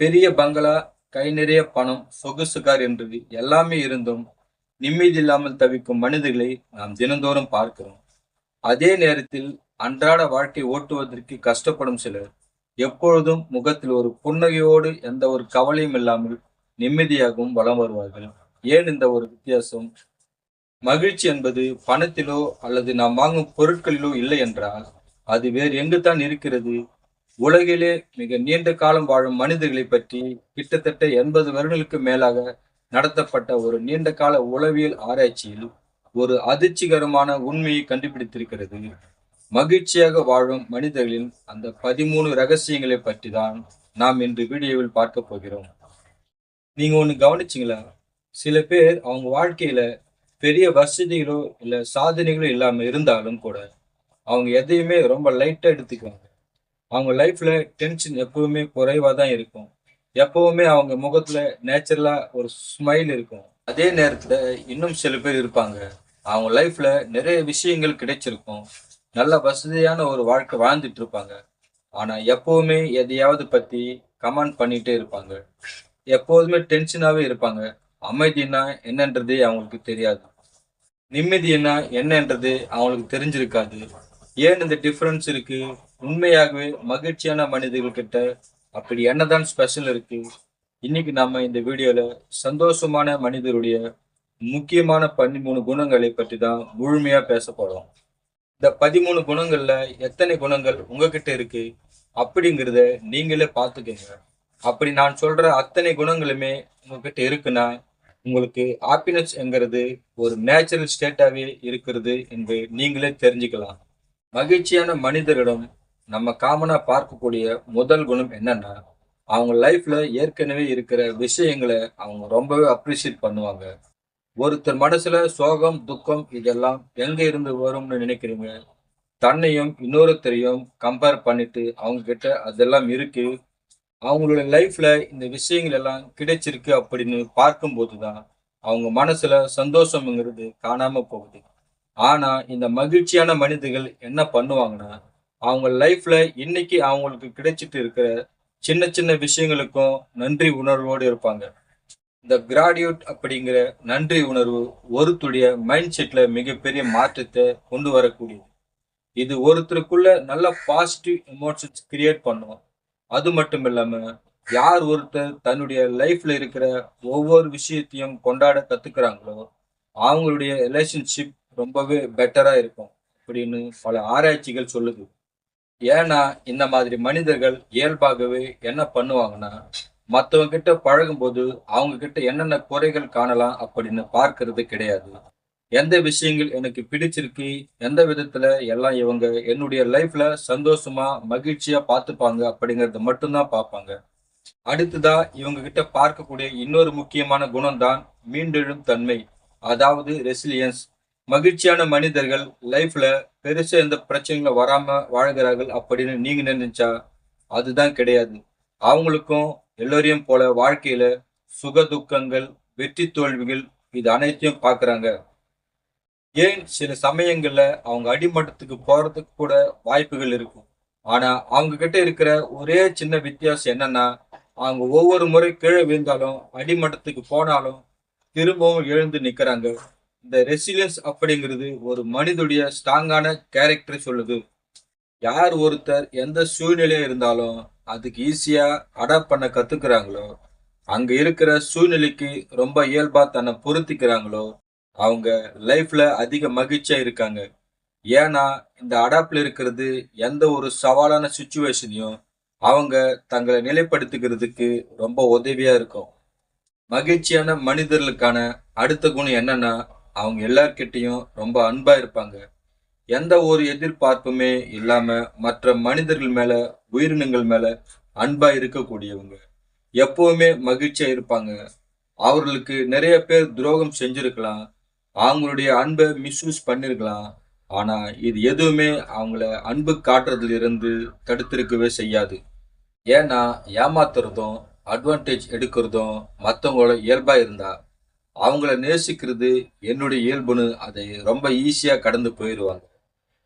பெரிய பங்களா, கை நிறைய பணம், சொகுசு கார் என்று எல்லாமே இருந்தும் நிம்மதி இல்லாமல் தவிக்கும் மனிதர்களை நாம் தினந்தோறும் பார்க்கிறோம். அதே நேரத்தில் அன்றாட வாழ்க்கை ஓட்டுவதற்கு கஷ்டப்படும் சிலர் எப்பொழுதும் முகத்தில் ஒரு புன்னகையோடு எந்த ஒரு கவலையும் இல்லாமல் நிம்மதியாகவும் வலம் வருவார்கள். ஏன் இந்த ஒரு வித்தியாசம்? மகிழ்ச்சி என்பது பணத்திலோ அல்லது நாம் வாங்கும் பொருட்களிலோ இல்லை என்றால் அது வேறு எங்குதான் இருக்கிறது? உலகிலே மிக நீண்ட காலம் வாழும் மனிதர்களை பற்றி கிட்டத்தட்ட 80 வருடங்களுக்கு மேலாக நடத்தப்பட்ட ஒரு நீண்ட கால உளவியல் ஆராய்ச்சியில் ஒரு அதிர்ச்சிகரமான உண்மையை கண்டுபிடித்திருக்கிறது. மகிழ்ச்சியாக வாழும் மனிதர்களின் அந்த 13 ரகசியங்களை பற்றி தான் நாம் இன்று வீடியோவில் பார்க்க போகிறோம். நீங்க ஒண்ணு கவனிச்சீங்களா? சில பேர் அவங்க வாழ்க்கையில பெரிய வசதிகளோ இல்ல சாதனைகளோ இல்லாம இருந்தாலும் கூட அவங்க எதையுமே ரொம்ப லைட்டா எடுத்துக்குவாங்க. அவங்க லைஃப்ல டென்ஷன் எப்பவுமே குறைவா தான் இருக்கும். எப்பவுமே அவங்க முகத்துல நேச்சுரலா ஒரு ஸ்மைல் இருக்கும். அதே நேரத்துல இன்னும் சில பேர் இருப்பாங்க. அவங்க லைஃப்ல நிறைய விஷயங்கள் கிடைச்சிருக்கும். நல்ல வசதியான ஒரு வாழ்க்கை வாழ்ந்துட்டு இருப்பாங்க. ஆனா எப்பவுமே எதையாவது பத்தி கமெண்ட் பண்ணிட்டே இருப்பாங்க. எப்போதுமே டென்ஷனாவே இருப்பாங்க. அமைதினா என்னன்றதே அவங்களுக்கு தெரியாது. நிம்மதினா என்னன்றது அவங்களுக்கு தெரிஞ்சிருக்காது. ஏன் இந்த டிஃபரன்ஸ் இருக்கு? உண்மையாகவே மகிழ்ச்சியான மனிதர்கள் கிட்ட அப்படி என்னதான் ஸ்பெஷல் இருக்கு? இன்னைக்கு நம்ம இந்த வீடியோல சந்தோஷமான மனிதருடைய முக்கியமான 13 குணங்களை பற்றி தான் முழுமையா பேச போறோம். இந்த 13 குணங்கள்ல எத்தனை குணங்கள் உங்ககிட்ட இருக்கு அப்படிங்கிறத நீங்களே பார்த்துக்கங்க. அப்படி நான் சொல்ற அத்தனை குணங்களுமே உங்ககிட்ட இருக்குன்னா உங்களுக்கு ஹாப்பினஸ் என்கிறது ஒரு நேச்சுரல் ஸ்டேட்டாவே இருக்கிறது என்று நீங்களே தெரிஞ்சுக்கலாம். மகிழ்ச்சியான மனிதரிடம் நம்ம காமனா பார்க்கக்கூடிய முதல் குணம் என்னன்னா, அவங்க லைஃப்ல ஏற்கனவே இருக்கிற விஷயங்களை அவங்க ரொம்பவே அப்ரிஷியேட் பண்ணுவாங்க. ஒருத்தர் மனசுல சோகம், துக்கம் இதெல்லாம் எங்க இருந்து வரும்னு நினைக்கிறீங்க? தன்னையும் இன்னொருத்தரையும் கம்பேர் பண்ணிட்டு அவங்க கிட்ட அதெல்லாம் இருக்கு, அவங்களோட லைஃப்ல இந்த விஷயங்கள் எல்லாம் கிடைச்சிருக்கு அப்படின்னு பார்க்கும்போது தான் அவங்க மனசுல சந்தோஷம்ங்கிறது காணாம போகுது. ஆனா இந்த மகிழ்ச்சியான மனிதர்கள் என்ன பண்ணுவாங்கன்னா, அவங்க லைஃப்ல இன்னைக்கு அவங்களுக்கு கிடைச்சிட்டு இருக்கிற சின்ன சின்ன விஷயங்களுக்கும் நன்றி உணர்வோடு இருப்பாங்க. இந்த கிராடியூட் அப்படிங்கிற நன்றி உணர்வு ஒருத்தருடைய மைண்ட் செட்ல மிகப்பெரிய மாற்றத்தை கொண்டு வரக்கூடியது. இது ஒருத்தருக்குள்ள நல்ல பாசிட்டிவ் எமோஷன்ஸ் கிரியேட் பண்ணும். அது மட்டும் இல்லாம யார் ஒருத்தர் தன்னுடைய லைஃப்ல இருக்கிற ஒவ்வொரு விஷயத்தையும் கொண்டாட கத்துக்கிறாங்களோ அவங்களுடைய ரிலேஷன்ஷிப் ரொம்பவே பெட்டரா இருக்கும் அப்படின்னு பல ஆராய்ச்சிகள் சொல்லுது. ஏன்னா இந்த மாதிரி மனிதர்கள் இயல்பாகவே என்ன பண்ணுவாங்கன்னா, மற்றவங்க கிட்ட பழகும்போது அவங்க கிட்ட என்னென்ன குறைகள் காணலாம் அப்படின்னு பார்க்கறது கிடையாது. எந்த விஷயங்கள் எனக்கு பிடிச்சிருக்கு, எந்த விதத்துல எல்லாம் இவங்க என்னுடைய லைஃப்ல சந்தோஷமா மகிழ்ச்சியா பார்த்துப்பாங்க அப்படிங்கறத மட்டும்தான் பார்ப்பாங்க. அடுத்ததா இவங்க கிட்ட பார்க்கக்கூடிய இன்னொரு முக்கியமான குணம் தான் மீண்டெழும் தன்மை, அதாவது ரெசிலியன்ஸ். மகிழ்ச்சியான மனிதர்கள் லைஃப்ல பெருசா எந்த பிரச்சனைகளும் வராம வாழ்கிறார்கள் அப்படின்னு நீங்க நினைச்சா அதுதான் கிடையாது. அவங்களுக்கும் எல்லோரையும் போல வாழ்க்கையில சுக துக்கங்கள், வெற்றி தோல்விகள் இது அனைத்தையும் பார்க்கறாங்க. ஏன் சில சமயங்கள்ல அவங்க அடிமட்டத்துக்கு போறதுக்கு கூட வாய்ப்புகள் இருக்கும். ஆனா அவங்க கிட்ட இருக்கிற ஒரே சின்ன வித்தியாசம் என்னன்னா, அவங்க ஒவ்வொரு முறை கீழே விழுந்தாலும் அடிமட்டத்துக்கு போனாலும் திரும்பவும் எழுந்து நிக்கிறாங்க. இந்த ரெசிலியன்ஸ் அப்படிங்கிறது ஒரு மனிதனுடைய ஸ்ட்ராங்கான கேரக்டரை சொல்லுது. யார் ஒருத்தர் எந்த சூழ்நிலையா இருந்தாலும் அதுக்கு ஈஸியா அடாப்ட் பண்ண கத்துக்கிறாங்களோ, அங்க இருக்கிற சூழ்நிலைக்கு ரொம்ப இயல்பா தன்னை பொருத்திக்கிறாங்களோ, அவங்க லைஃப்ல அதிக மகிழ்ச்சியா இருக்காங்க. ஏன்னா இந்த அடாப்ட்ல இருக்கிறது எந்த ஒரு சவாலான சுச்சுவேஷனையும் அவங்க தங்களை நிலைப்படுத்திக்கிறதுக்கு ரொம்ப உதவியா இருக்கும். மகிழ்ச்சியான மனிதர்களுக்கான அடுத்த குணம் என்னன்னா, அவங்க எல்லார்கிட்டயும் ரொம்ப அன்பா இருப்பாங்க. எந்த ஒரு எதிர்பார்ப்புமே இல்லாம மற்ற மனிதர்கள் மேல, உயிரினங்கள் மேல அன்பா இருக்கக்கூடியவங்க. எப்பவுமே மகிழ்ச்சியா இருப்பாங்க. அவர்களுக்கு நிறைய பேர் துரோகம் செஞ்சிருக்கலாம். அவங்களுடைய அன்பை மிஸ்யூஸ் பண்ணிருக்கலாம். ஆனா இது எதுவுமே அவங்கள அன்பு காட்டுறதுல இருந்து தடுத்திருக்கவே செய்யாது. ஏன்னா ஏமாத்துறதும் அட்வான்டேஜ் எடுக்கிறதும் மற்றவங்களோட இயல்பா இருந்தா அவங்கள நேசிக்கிறது என்னுடைய இயல்புன்னு அதை ரொம்ப ஈஸியா கடந்து போயிடுவாங்க.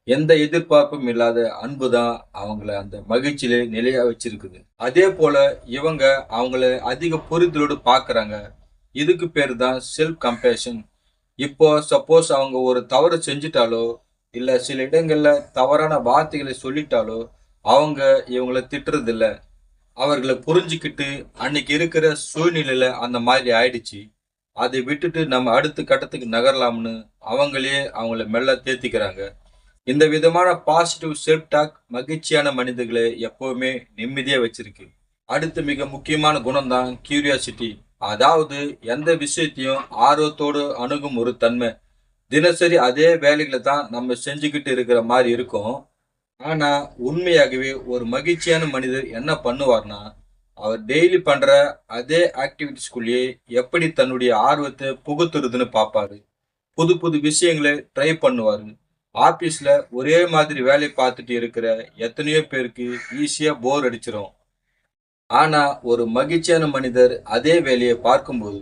எந்த எதிர்பார்ப்பும் இல்லாத அன்பு தான் அவங்கள அந்த மகிழ்ச்சியிலே நிலையா வச்சிருக்குது. அதே போல இவங்க அவங்கள அதிக புரிதலோடு பார்க்கறாங்க. இதுக்கு பேரு தான் செல்ஃப் கம்பேஷன். இப்போ சப்போஸ் அவங்க ஒரு தவறு செஞ்சுட்டாலோ, இல்ல சில இடங்கள்ல தவறான வார்த்தைகளை சொல்லிட்டாலோ, அவங்க இவங்கள திட்டுறதில்ல. அவர்கள புரிஞ்சுக்கிட்டு, அன்னைக்கு இருக்கிற சூழ்நிலையில அந்த மாதிரி ஆயிடுச்சு. அதை விட்டுட்டு நம்ம அடுத்த கட்டத்துக்கு நகரலாம்னு அவங்களே அவங்கள மெல்ல தேத்திக்கிறாங்க. இந்த விதமான பாசிட்டிவ் செல்ஃப் டாக் மகிழ்ச்சியான மனிதர்களை எப்பவுமே நிம்மதியா வச்சிருக்கு. அடுத்து மிக முக்கியமான குணம் தான் கியூரியாசிட்டி. அதாவது எந்த விஷயத்தையும் ஆர்வத்தோடு அணுகும் ஒரு தன்மை. தினசரி அதே வேலைகளை தான் நம்ம செஞ்சுக்கிட்டு இருக்கிற மாதிரி இருக்கும். ஆனா உண்மையாகவே ஒரு மகிழ்ச்சியான மனிதர் என்ன பண்ணுவார்னா, அவர் டெய்லி பண்ற அதே ஆக்டிவிட்டிஸ்குள்ளேயே எப்படி தன்னுடைய ஆர்வத்தை புகுத்துறதுன்னு பார்ப்பாரு. புது புது விஷயங்களை ட்ரை பண்ணுவாரு. ஆபீஸ்ல ஒரே மாதிரி வேலை பார்த்துட்டு இருக்கிற எத்தனையோ பேருக்கு ஈஸியா போர் அடிச்சிரும். ஆனா ஒரு மகிழ்ச்சியான மனிதர் அதே வேலையை பார்க்கும்போது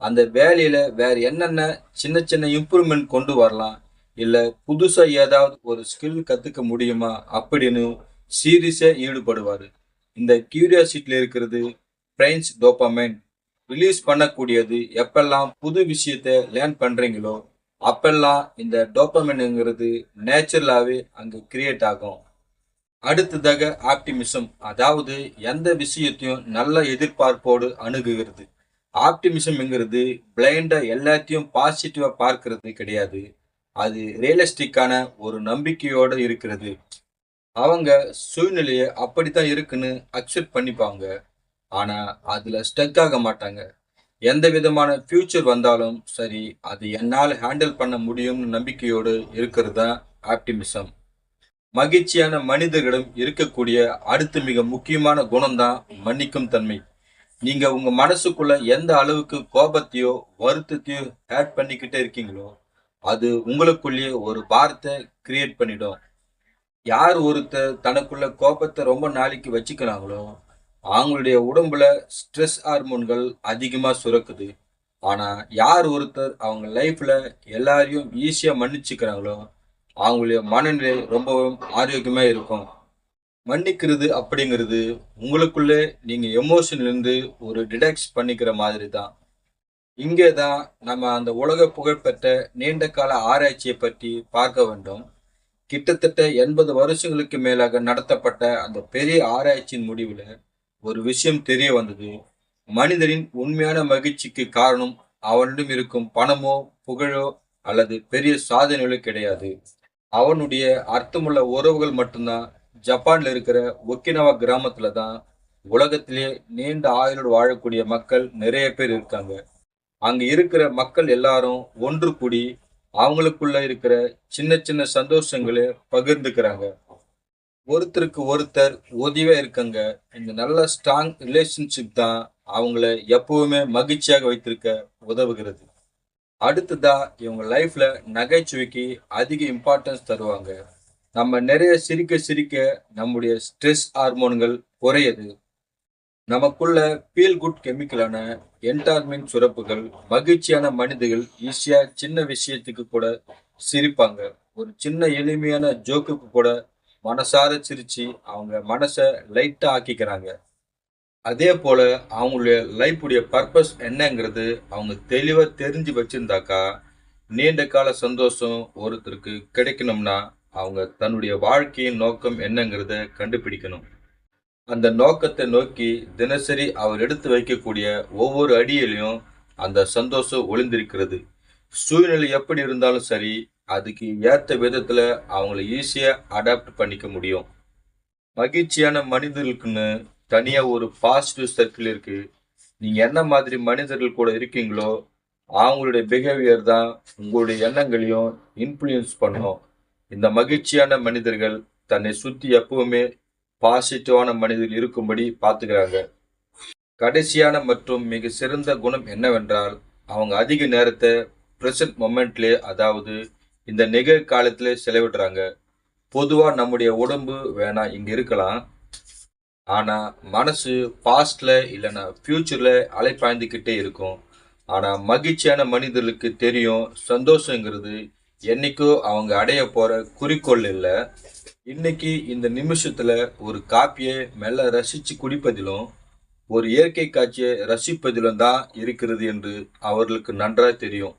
அந்த வேலையில வேற என்னென்ன சின்ன சின்ன இம்ப்ரூவ்மெண்ட் கொண்டு வரலாம், இல்ல புதுசா ஏதாவது ஒரு ஸ்கில் கத்துக்க முடியுமா அப்படின்னு சீரியஸா ஈடுபடுவாரு. இந்த கியூரியாசிட்டில இருக்கிறது பிரெயின்ஸ் டோபமைன் ரிலீஸ் பண்ணக்கூடியது. எப்பெல்லாம் புது விஷயத்தை லேர்ன் பண்றீங்களோ அப்பெல்லாம் இந்த டோபமைன்ங்கிறது நேச்சுரலாவே அங்க கிரியேட் ஆகும். அடுத்ததாக ஆப்டிமிசம், அதாவது எந்த விஷயத்தையும் நல்ல எதிர்பார்ப்போடு அணுகுகிறது. ஆப்டிமிசம்ங்கிறது பிளைண்டா எல்லாத்தையும் பாசிட்டிவா பார்க்கிறது கிடையாது. அது ரியலிஸ்டிக்கான ஒரு நம்பிக்கையோட இருக்கிறது. அவங்க சூழ்நிலையை அப்படித்தான் இருக்குன்னு அக்செப்ட் பண்ணிப்பாங்க. ஆனா அதுல ஸ்டக் ஆக மாட்டாங்க. எந்த விதமான ஃபியூச்சர் வந்தாலும் சரி, அது என்னால் ஹேண்டில் பண்ண முடியும்னு நம்பிக்கையோடு இருக்கிறது தான் ஆப்டிமிசம். மகிழ்ச்சியான மனிதர்களிடம் இருக்கக்கூடிய அடுத்த மிக முக்கியமான குணம்தான் மன்னிக்கும் தன்மை. நீங்க உங்க மனசுக்குள்ள எந்த அளவுக்கு கோபத்தையோ வருத்தத்தையோ ஆட் பண்ணிக்கிட்டே இருக்கீங்களோ, அது உங்களுக்குள்ளேயே ஒரு பாரத்தை கிரியேட் பண்ணிடும். யார் ஒருத்தர் தனக்குள்ள கோபத்தை ரொம்ப நாளைக்கு வச்சுக்கிறாங்களோ, அவங்களுடைய உடம்புல ஸ்ட்ரெஸ் ஹார்மோன்கள் அதிகமா சுரக்குது. ஆனா யார் ஒருத்தர் அவங்க லைஃப்ல எல்லாரையும் ஈஸியா மன்னிச்சுக்கிறாங்களோ, அவங்களுடைய மனநிலை ரொம்பவும் ஆரோக்கியமா இருக்கும். மன்னிக்கிறது அப்படிங்கிறது உங்களுக்குள்ளே நீங்க எமோஷன்ல இருந்து ஒரு டிடாக்ஸ் பண்ணிக்கிற மாதிரி தான். இங்கே தான் நம்ம அந்த உலக புகழ்பெற்ற நீண்ட கால ஆராய்ச்சியை பற்றி பார்க்க வேண்டும். கிட்டத்தட்ட 80 வருஷங்களுக்கு மேலாக நடத்தப்பட்ட அந்த பெரிய ஆராய்ச்சியின் முடிவுல ஒரு விஷயம் தெரிய வந்தது. மனிதனின் உண்மையான மகிழ்ச்சிக்கு காரணம் அவனிடம் இருக்கும் பணமோ, புகழோ அல்லது பெரிய சாதனைகளோ கிடையாது. அவனுடைய அர்த்தமுள்ள உறவுகள் மட்டும்தான். ஜப்பான்ல இருக்கிற ஒக்கினவா கிராமத்துல தான் உலகத்திலே நீண்ட ஆயுளோடு வாழக்கூடிய மக்கள் நிறைய பேர் இருக்காங்க. அங்க இருக்கிற மக்கள் எல்லாரும் ஒன்று கூடி அவங்களுக்குள்ள இருக்கிற சின்ன சின்ன சந்தோஷங்களை பகிர்ந்துக்கிறாங்க. ஒருத்தருக்கு ஒருத்தர் உதவியா இருக்காங்க. இந்த நல்ல ஸ்ட்ராங் ரிலேஷன்ஷிப் தான் அவங்கள எப்பவுமே மகிழ்ச்சியாக வைத்திருக்க உதவுகிறது. அடுத்ததா இவங்க லைஃப்ல நகைச்சுவைக்கு அதிக இம்பார்ட்டன்ஸ் தருவாங்க. நம்ம நிறைய சிரிக்க சிரிக்க நம்முடைய ஸ்ட்ரெஸ் ஹார்மோன்கள் குறையுது. நமக்குள்ள ஃபீல் குட் கெமிக்கலான என்டார்மெண்ட் சுரப்புகள். மகிழ்ச்சியான மனிதர்கள் ஈஸியா சின்ன விஷயத்துக்கு கூட சிரிப்பாங்க. ஒரு சின்ன எளிமையான ஜோக்குக்கு கூட மனசார சிரிச்சு அவங்க மனசை லைட்டா ஆக்கிக்கிறாங்க. அதே போல அவங்களுடைய லைஃபுடைய பர்பஸ் என்னங்கிறது அவங்க தெளிவா தெரிஞ்சு வச்சிருந்தாக்கா, நீண்ட கால சந்தோஷம் ஒருத்தருக்கு கிடைக்கணும்னா அவங்க தன்னுடைய வாழ்க்கையின் நோக்கம் என்னங்கிறத கண்டுபிடிக்கணும். அந்த நோக்கத்தை நோக்கி தினசரி அவர் எடுத்து வைக்கக்கூடிய ஒவ்வொரு அடியிலையும் அந்த சந்தோஷம் ஒளிந்திருக்கிறது. சூழ்நிலை எப்படி இருந்தாலும் சரி, அதுக்கு ஏத்த விதத்துல அவங்கள ஈஸியா அடாப்ட் பண்ணிக்க முடியும். மகிழ்ச்சியான மனிதர்களுக்குன்னு தனியா ஒரு பாசிட்டிவ் சர்க்கிள் இருக்கு. நீங்க என்ன மாதிரி மனிதர்கள் கூட இருக்கீங்களோ, அவங்களுடைய பிஹேவியர் தான் உங்களுடைய எண்ணங்களையும் இன்ஃப்ளூயன்ஸ் பண்ணும். இந்த மகிழ்ச்சியான மனிதர்கள் தன்னை சுத்தி எப்பவுமே பாசிட்டிவான மனிதர்கள் இருக்கும்படி பார்த்துக்கிறாங்க. கடைசியான மற்றும் மிக சிறந்த குணம் என்னவென்றால், அவங்க அதிக நேரத்தை பிரசன்ட் மொமெண்ட்லே, அதாவது இந்த நிகழ்காலத்திலே செலவிடுறாங்க. பொதுவா நம்முடைய உடம்பு வேணா இங்க இருக்கலாம், ஆனா மனசு பாஸ்ட்ல இல்லைன்னா ஃபியூச்சர்ல அலைப்பாய்ந்துக்கிட்டே இருக்கும். ஆனா மகிழ்ச்சியான மனிதர்களுக்கு தெரியும், சந்தோஷங்கிறது என்னைக்கோ அவங்க அடைய போற குறிக்கோள் இல்லை. இன்னைக்கு இந்த நிமிஷத்துல ஒரு காப்பியை மெல்ல ரசிச்சு குடிப்பதிலும் ஒரு இயற்கை காட்சியை ரசிப்பதிலும் தான் இருக்கிறது என்று அவர்களுக்கு நன்றாய் தெரியும்.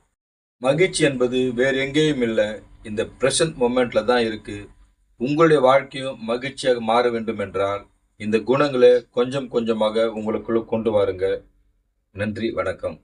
மகிழ்ச்சி என்பது வேற எங்கேயும் இல்லை, இந்த பிரசன்ட் மொமெண்ட்ல தான் இருக்கு. உங்களுடைய வாழ்க்கையும் மகிழ்ச்சியாக மாற வேண்டும் என்றால் இந்த குணங்களை கொஞ்சம் கொஞ்சமாக உங்களுக்குள்ள கொண்டு வாருங்க. நன்றி, வணக்கம்.